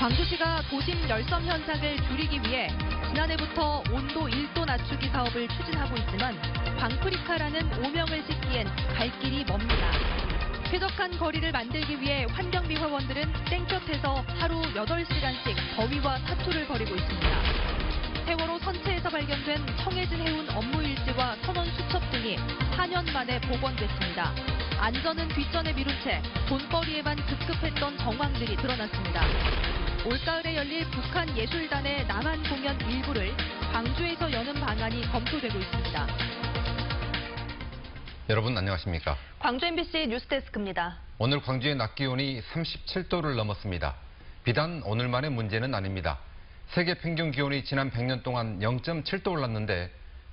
광주시가 도심 열섬 현상을 줄이기 위해 지난해부터 온도 1도 낮추기 사업을 추진하고 있지만 광프리카라는 오명을 짓기엔 갈 길이 멉니다. 쾌적한 거리를 만들기 위해 환경미 회원들은 땡볕에서 하루 8시간씩 더위와 사투를 벌이고 있습니다. 세월호 선체에서 발견된 청해진 해운 업무일지와 선원 수첩 등이 4년 만에 복원됐습니다. 안전은 뒷전에 미룬 채 돈벌이에만 급급했던 정황들이 드러났습니다. 올가을에 열릴 북한 예술단의 남한 공연 일부를 광주에서 여는 방안이 검토되고 있습니다. 여러분 안녕하십니까? 광주 MBC 뉴스데스크입니다. 오늘 광주의 낮 기온이 37도를 넘었습니다. 비단 오늘만의 문제는 아닙니다. 세계 평균 기온이 지난 100년 동안 0.7도 올랐는데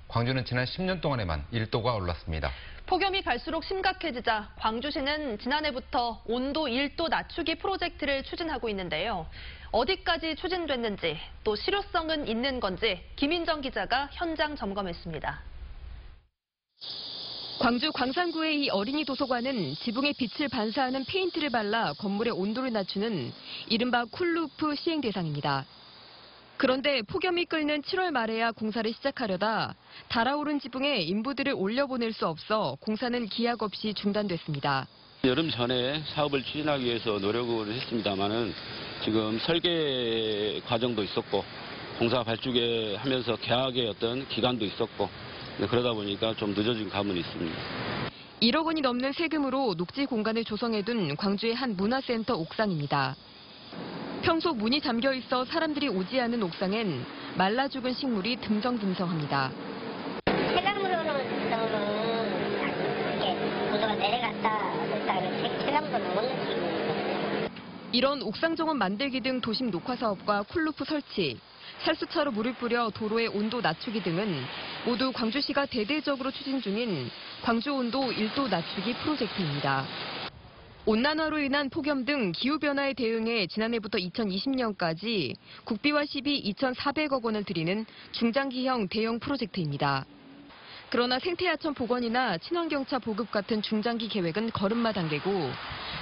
광주는 지난 10년 동안에만 1도가 올랐습니다. 폭염이 갈수록 심각해지자 광주시는 지난해부터 온도 1도 낮추기 프로젝트를 추진하고 있는데요. 어디까지 추진됐는지 또 실효성은 있는 건지 김인정 기자가 현장 점검했습니다. 광주 광산구의 이 어린이 도서관은 지붕에 빛을 반사하는 페인트를 발라 건물의 온도를 낮추는 이른바 쿨루프 시행 대상입니다. 그런데 폭염이 끓는 7월 말에야 공사를 시작하려다 달아오른 지붕에 인부들을 올려보낼 수 없어 공사는 기약 없이 중단됐습니다. 여름 전에 사업을 추진하기 위해서 노력을 했습니다만은 지금 설계 과정도 있었고 공사 발주게 하면서 계약의 어떤 기간도 있었고 그러다 보니까 좀 늦어진 감은 있습니다. 1억 원이 넘는 세금으로 녹지 공간을 조성해둔 광주의 한 문화센터 옥상입니다. 평소 문이 잠겨 있어 사람들이 오지 않는 옥상엔 말라 죽은 식물이 듬성듬성합니다. 체감으로는 이렇게 온도가 내려갔다 체감으로는 못 느끼고. 이런 옥상 정원 만들기 등 도심 녹화 사업과 쿨루프 설치, 살수차로 물을 뿌려 도로의 온도 낮추기 등은 모두 광주시가 대대적으로 추진 중인 광주 온도 1도 낮추기 프로젝트입니다. 온난화로 인한 폭염 등 기후변화에 대응해 지난해부터 2020년까지 국비와 시비 2,400억 원을 들이는 중장기형 대형 프로젝트입니다. 그러나 생태하천 복원이나 친환경차 보급 같은 중장기 계획은 걸음마 단계고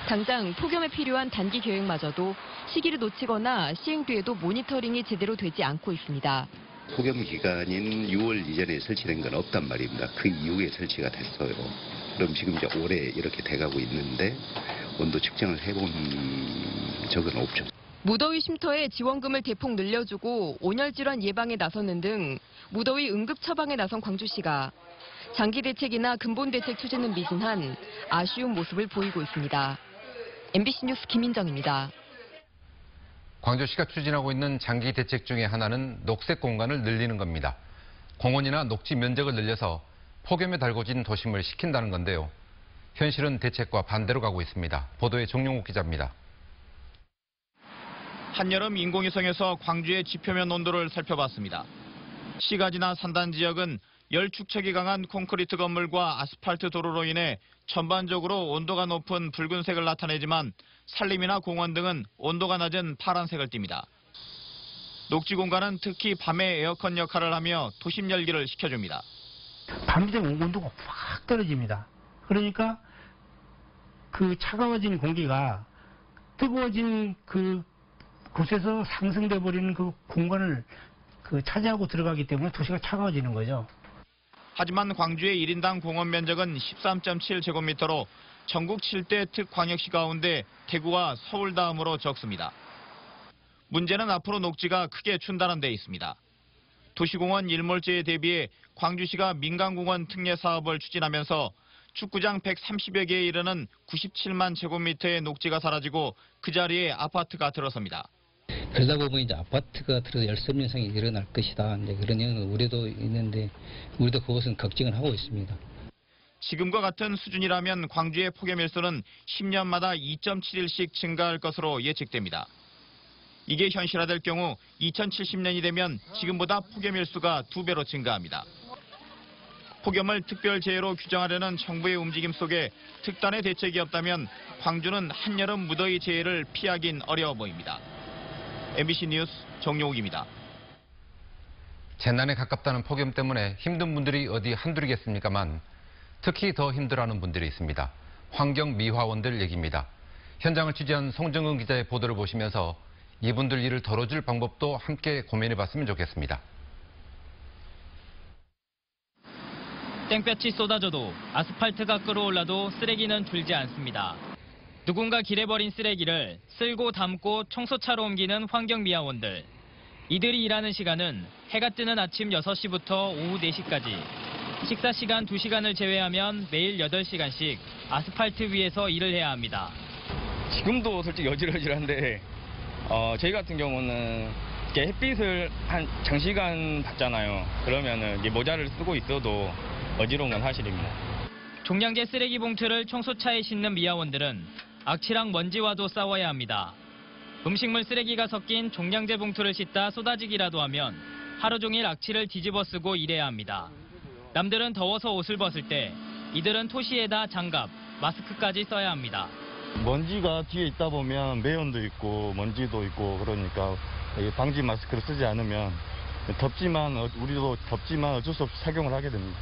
당장 폭염에 필요한 단기 계획마저도 시기를 놓치거나 시행 뒤에도 모니터링이 제대로 되지 않고 있습니다. 폭염 기간인 6월 이전에 설치된 건 없단 말입니다. 그 이후에 설치가 됐어요. 그럼 지금 이제 올해 이렇게 돼가고 있는데 온도 측정을 해본 적은 없죠. 무더위 쉼터에 지원금을 대폭 늘려주고 온열 질환 예방에 나서는 등 무더위 응급 처방에 나선 광주시가 장기 대책이나 근본 대책 추진은 미진한 아쉬운 모습을 보이고 있습니다. MBC 뉴스 김인정입니다. 광주시가 추진하고 있는 장기 대책 중에 하나는 녹색 공간을 늘리는 겁니다. 공원이나 녹지 면적을 늘려서 폭염에 달궈진 도심을 식힌다는 건데요. 현실은 대책과 반대로 가고 있습니다. 보도에 정용욱 기자입니다. 한여름 인공위성에서 광주의 지표면 온도를 살펴봤습니다. 시가지나 산단 지역은 열 축적이 강한 콘크리트 건물과 아스팔트 도로로 인해 전반적으로 온도가 높은 붉은색을 나타내지만 산림이나 공원 등은 온도가 낮은 파란색을 띱니다. 녹지 공간은 특히 밤에 에어컨 역할을 하며 도심 열기를 식혀줍니다. 밤이 되면 온도가 확 떨어집니다. 그러니까 그 차가워진 공기가 뜨거워진 그 곳에서 상승돼 버리는 그 공간을 차지하고 들어가기 때문에 도시가 차가워지는 거죠. 하지만 광주의 1인당 공원 면적은 13.7제곱미터로 전국 7대 특광역시 가운데 대구와 서울 다음으로 적습니다. 문제는 앞으로 녹지가 크게 춘다는 데 있습니다. 도시공원 일몰제에 대비해 광주시가 민간공원 특례 사업을 추진하면서 축구장 130여 개에 이르는 97만 제곱미터의 녹지가 사라지고 그 자리에 아파트가 들어섭니다. 그러다 보면 이제 아파트가 들어서 열섬 현상이 일어날 것이다. 이제 그런 우려도 있는데 우리도 그것은 걱정을 하고 있습니다. 지금과 같은 수준이라면 광주의 폭염 일수는 10년마다 2.7일씩 증가할 것으로 예측됩니다. 이게 현실화될 경우 2070년이 되면 지금보다 폭염 일수가 2배로 증가합니다. 폭염을 특별재해로 규정하려는 정부의 움직임 속에 특단의 대책이 없다면 광주는 한여름 무더위 재해를 피하긴 어려워 보입니다. MBC 뉴스 정용욱입니다. 재난에 가깝다는 폭염 때문에 힘든 분들이 어디 한둘이겠습니까만 특히 더 힘들어하는 분들이 있습니다. 환경미화원들 얘기입니다. 현장을 취재한 송정은 기자의 보도를 보시면서 이분들 일을 덜어줄 방법도 함께 고민해봤으면 좋겠습니다. 땡볕이 쏟아져도 아스팔트가 끌어올라도 쓰레기는 줄지 않습니다. 누군가 길에 버린 쓰레기를 쓸고 담고 청소차로 옮기는 환경미화원들. 이들이 일하는 시간은 해가 뜨는 아침 6시부터 오후 4시까지. 식사 시간 2시간을 제외하면 매일 8시간씩 아스팔트 위에서 일을 해야 합니다. 지금도 솔직히 어질어질한데 저희 같은 경우는 이렇게 햇빛을 한 장시간 받잖아요. 그러면은 이제 모자를 쓰고 있어도 어지러운 건 사실입니다. 종량제 쓰레기 봉투를 청소차에 싣는 미화원들은 악취랑 먼지와도 싸워야 합니다. 음식물 쓰레기가 섞인 종량제 봉투를 싣다 쏟아지기라도 하면 하루 종일 악취를 뒤집어 쓰고 일해야 합니다. 남들은 더워서 옷을 벗을 때 이들은 토시에다 장갑, 마스크까지 써야 합니다. 먼지가 뒤에 있다 보면 매연도 있고 먼지도 있고 그러니까 방지 마스크를 쓰지 않으면 우리도 덥지만 어쩔 수 없이 착용을 하게 됩니다.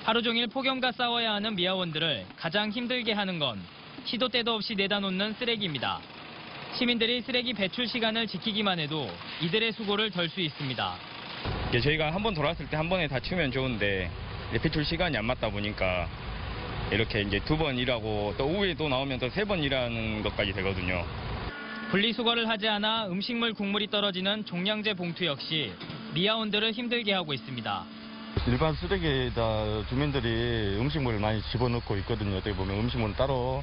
하루 종일 폭염과 싸워야 하는 미화원들을 가장 힘들게 하는 건 시도 때도 없이 내다 놓는 쓰레기입니다. 시민들이 쓰레기 배출 시간을 지키기만 해도 이들의 수고를 덜 수 있습니다. 저희가 한 번 돌아왔을 때 한 번에 다 치우면 좋은데 배출 시간이 안 맞다 보니까 이렇게 이제 2번 일하고 또 오후에 또 나오면 또 3번 일하는 것까지 되거든요. 분리수거를 하지 않아 음식물 국물이 떨어지는 종량제 봉투 역시 미화원들을 힘들게 하고 있습니다. 일반 쓰레기에다 주민들이 음식물을 많이 집어넣고 있거든요. 어떻게 보면 음식물은 따로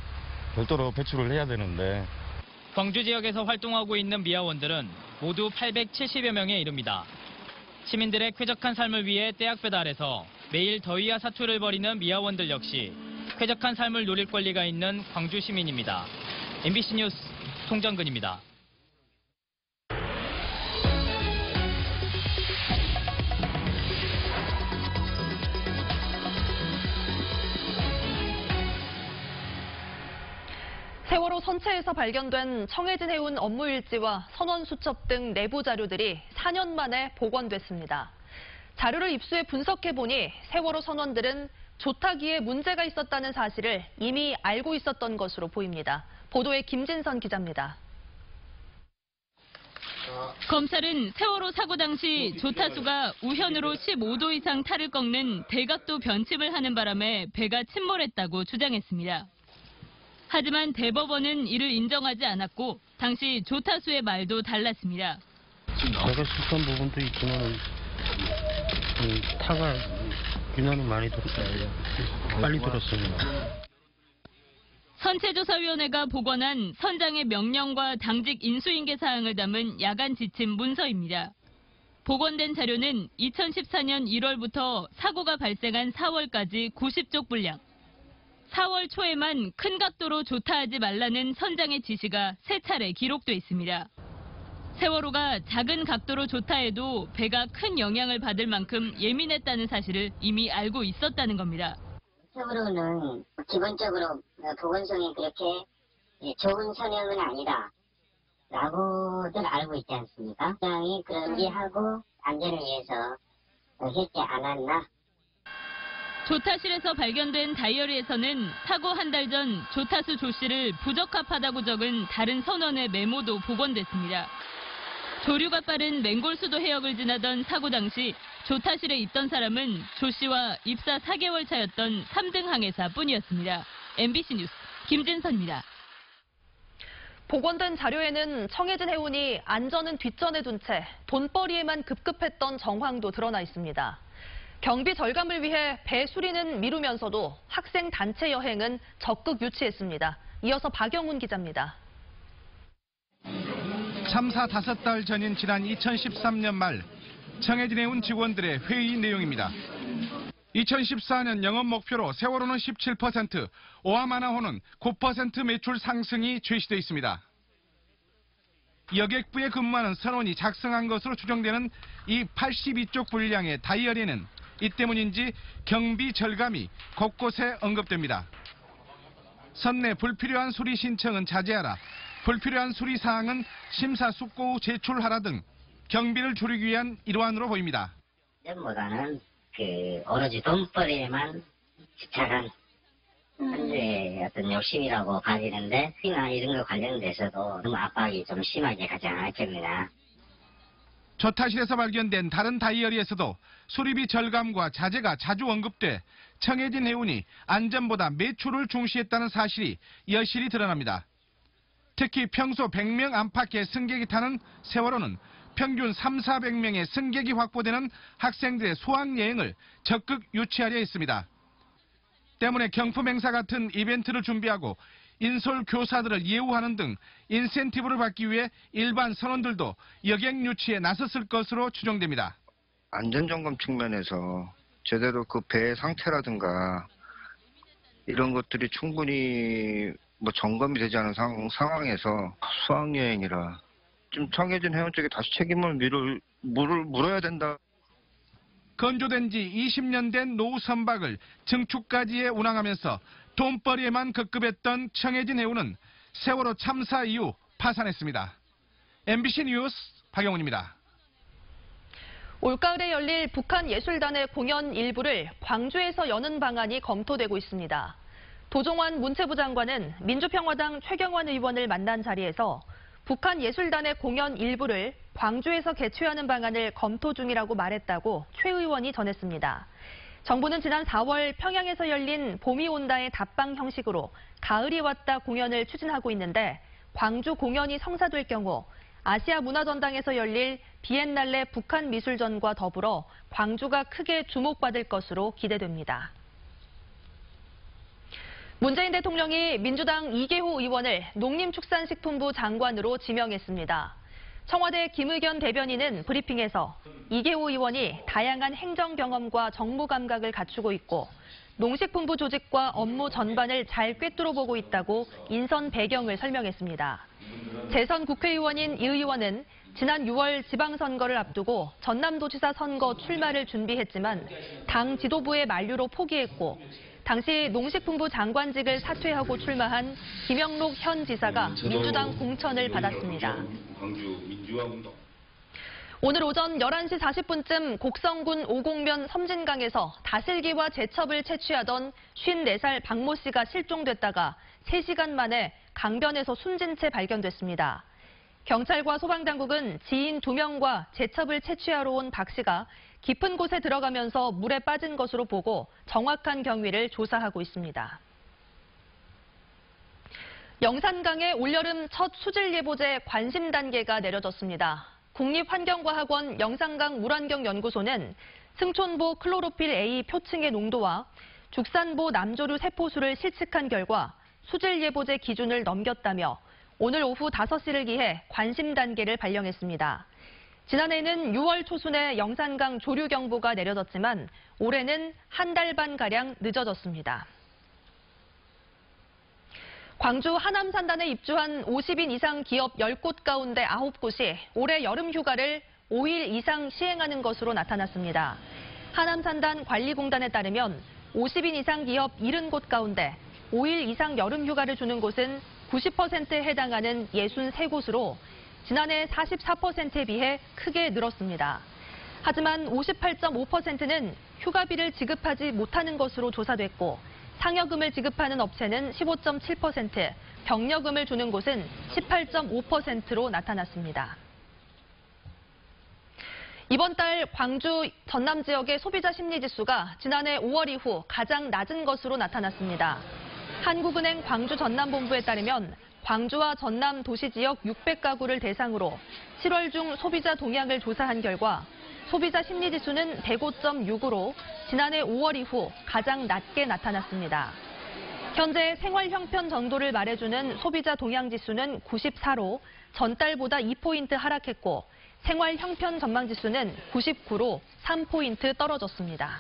별도로 배출을 해야 되는데. 광주 지역에서 활동하고 있는 미화원들은 모두 870여 명에 이릅니다. 시민들의 쾌적한 삶을 위해 떼약볕 아래서 매일 더위와 사투를 벌이는 미화원들 역시 쾌적한 삶을 누릴 권리가 있는 광주 시민입니다. MBC 뉴스 송정근입니다. 세월호 선체에서 발견된 청해진 해운 업무 일지와 선원 수첩 등 내부 자료들이 4년 만에 복원됐습니다. 자료를 입수해 분석해보니 세월호 선원들은 조타기에 문제가 있었다는 사실을 이미 알고 있었던 것으로 보입니다. 보도에 김진선 기자입니다. 검찰은 세월호 사고 당시 조타수가 우현으로 15도 이상 탈을 꺾는 대각도 변침을 하는 바람에 배가 침몰했다고 주장했습니다. 하지만 대법원은 이를 인정하지 않았고 당시 조타수의 말도 달랐습니다. 배가 실수한 부분도 있지만 타가 유난히 많이 들었어요. 빨리 들었습니다. 선체조사위원회가 복원한 선장의 명령과 당직 인수인계 사항을 담은 야간 지침 문서입니다. 복원된 자료는 2014년 1월부터 사고가 발생한 4월까지 90쪽 분량. 4월 초에만 큰 각도로 조타하지 말라는 선장의 지시가 3차례 기록돼 있습니다. 세월호가 작은 각도로 조타해도 배가 큰 영향을 받을 만큼 예민했다는 사실을 이미 알고 있었다는 겁니다. 세월호는 기본적으로 보건성이 그렇게 좋은 선형은 아니다 라고들 알고 있지 않습니까? 선장이 그런 일하고 안전을 위해서 했지 않았나? 조타실에서 발견된 다이어리에서는 사고 한 달 전 조타수 조 씨를 부적합하다고 적은 다른 선원의 메모도 복원됐습니다. 조류가 빠른 맹골수도 해역을 지나던 사고 당시 조타실에 있던 사람은 조 씨와 입사 4개월 차였던 3등 항해사뿐이었습니다. MBC 뉴스 김진선입니다. 복원된 자료에는 청해진 해운이 안전은 뒷전에 둔 채 돈벌이에만 급급했던 정황도 드러나 있습니다. 경비 절감을 위해 배 수리는 미루면서도 학생 단체 여행은 적극 유치했습니다. 이어서 박영훈 기자입니다. 참사 5달 전인 지난 2013년 말 청해진 해운 직원들의 회의 내용입니다. 2014년 영업 목표로 세월호는 17%, 오하마나호는 9% 매출 상승이 제시돼 있습니다. 여객부에 근무하는 선원이 작성한 것으로 추정되는 이 82쪽 분량의 다이어리는 이 때문인지 경비 절감이 곳곳에 언급됩니다. 선내 불필요한 수리 신청은 자제하라, 불필요한 수리 사항은 심사숙고 후 제출하라 등 경비를 줄이기 위한 일환으로 보입니다. 전보다는 오로지 돈벌이에만 집착한 현재 어떤 욕심이라고 가지는데 수리나 이런 거 관련돼서도 너무 압박이 좀 심하게 가지 않았겠느냐. 조타실에서 발견된 다른 다이어리에서도 수리비 절감과 자재가 자주 언급돼 청해진 해운이 안전보다 매출을 중시했다는 사실이 여실히 드러납니다. 특히 평소 100명 안팎의 승객이 타는 세월호는 평균 300~400명의 승객이 확보되는 학생들의 수학여행을 적극 유치하려 했습니다. 때문에 경품 행사 같은 이벤트를 준비하고 인솔 교사들을 예우하는 등 인센티브를 받기 위해 일반 선원들도 여객 유치에 나섰을 것으로 추정됩니다. 안전점검 측면에서 제대로 그 배의 상태라든가 이런 것들이 충분히 점검이 되지 않은 상황에서 수학여행이라 좀 청해진 해운 쪽에 다시 책임을 물어야 된다. 건조된 지 20년 된 노후 선박을 증축까지에 운항하면서 돈벌이에만 급급했던 청해진 해운은 세월호 참사 이후 파산했습니다. MBC 뉴스 박영훈입니다. 올가을에 열릴 북한 예술단의 공연 일부를 광주에서 여는 방안이 검토되고 있습니다. 도종환 문체부 장관은 민주평화당 최경환 의원을 만난 자리에서 북한 예술단의 공연 일부를 광주에서 개최하는 방안을 검토 중이라고 말했다고 최 의원이 전했습니다. 정부는 지난 4월 평양에서 열린 봄이 온다의 답방 형식으로 가을이 왔다 공연을 추진하고 있는데 광주 공연이 성사될 경우 아시아 문화전당에서 열릴 비엔날레 북한 미술전과 더불어 광주가 크게 주목받을 것으로 기대됩니다. 문재인 대통령이 민주당 이계호 의원을 농림축산식품부 장관으로 지명했습니다. 청와대 김의겸 대변인은 브리핑에서 이계호 의원이 다양한 행정 경험과 정무 감각을 갖추고 있고 농식품부 조직과 업무 전반을 잘 꿰뚫어보고 있다고 인선 배경을 설명했습니다. 재선 국회의원인 이 의원은 지난 6월 지방선거를 앞두고 전남도지사 선거 출마를 준비했지만 당 지도부의 만류로 포기했고 당시 농식품부 장관직을 사퇴하고 출마한 김영록 현 지사가 민주당 공천을 받았습니다. 오늘 오전 11시 40분쯤 곡성군 오곡면 섬진강에서 다슬기와 제첩을 채취하던 54살 박모 씨가 실종됐다가 3시간 만에 강변에서 숨진 채 발견됐습니다. 경찰과 소방당국은 지인 2명과 제첩을 채취하러 온 박 씨가 깊은 곳에 들어가면서 물에 빠진 것으로 보고 정확한 경위를 조사하고 있습니다. 영산강의 올여름 첫 수질 예보제 관심 단계가 내려졌습니다. 국립환경과학원 영산강 물환경연구소는 승촌보 클로로필 A 표층의 농도와 죽산보 남조류 세포수를 실측한 결과 수질 예보제 기준을 넘겼다며 오늘 오후 5시를 기해 관심 단계를 발령했습니다. 지난해에는 6월 초순에 영산강 조류 경보가 내려졌지만 올해는 한 달 반가량 늦어졌습니다. 광주 하남산단에 입주한 50인 이상 기업 10곳 가운데 9곳이 올해 여름 휴가를 5일 이상 시행하는 것으로 나타났습니다. 하남산단 관리공단에 따르면 50인 이상 기업 70곳 가운데 5일 이상 여름 휴가를 주는 곳은 90%에 해당하는 63곳으로 지난해 44%에 비해 크게 늘었습니다. 하지만 58.5%는 휴가비를 지급하지 못하는 것으로 조사됐고 상여금을 지급하는 업체는 15.7%, 병려금을 주는 곳은 18.5%로 나타났습니다. 이번 달 광주 전남 지역의 소비자 심리지수가 지난해 5월 이후 가장 낮은 것으로 나타났습니다. 한국은행 광주 전남본부에 따르면 광주와 전남 도시 지역 600가구를 대상으로 7월 중 소비자 동향을 조사한 결과 소비자 심리지수는 105.6으로 지난해 5월 이후 가장 낮게 나타났습니다. 현재 생활 형편 정도를 말해주는 소비자 동향지수는 94로 전달보다 2포인트 하락했고 생활 형편 전망지수는 99로 3포인트 떨어졌습니다.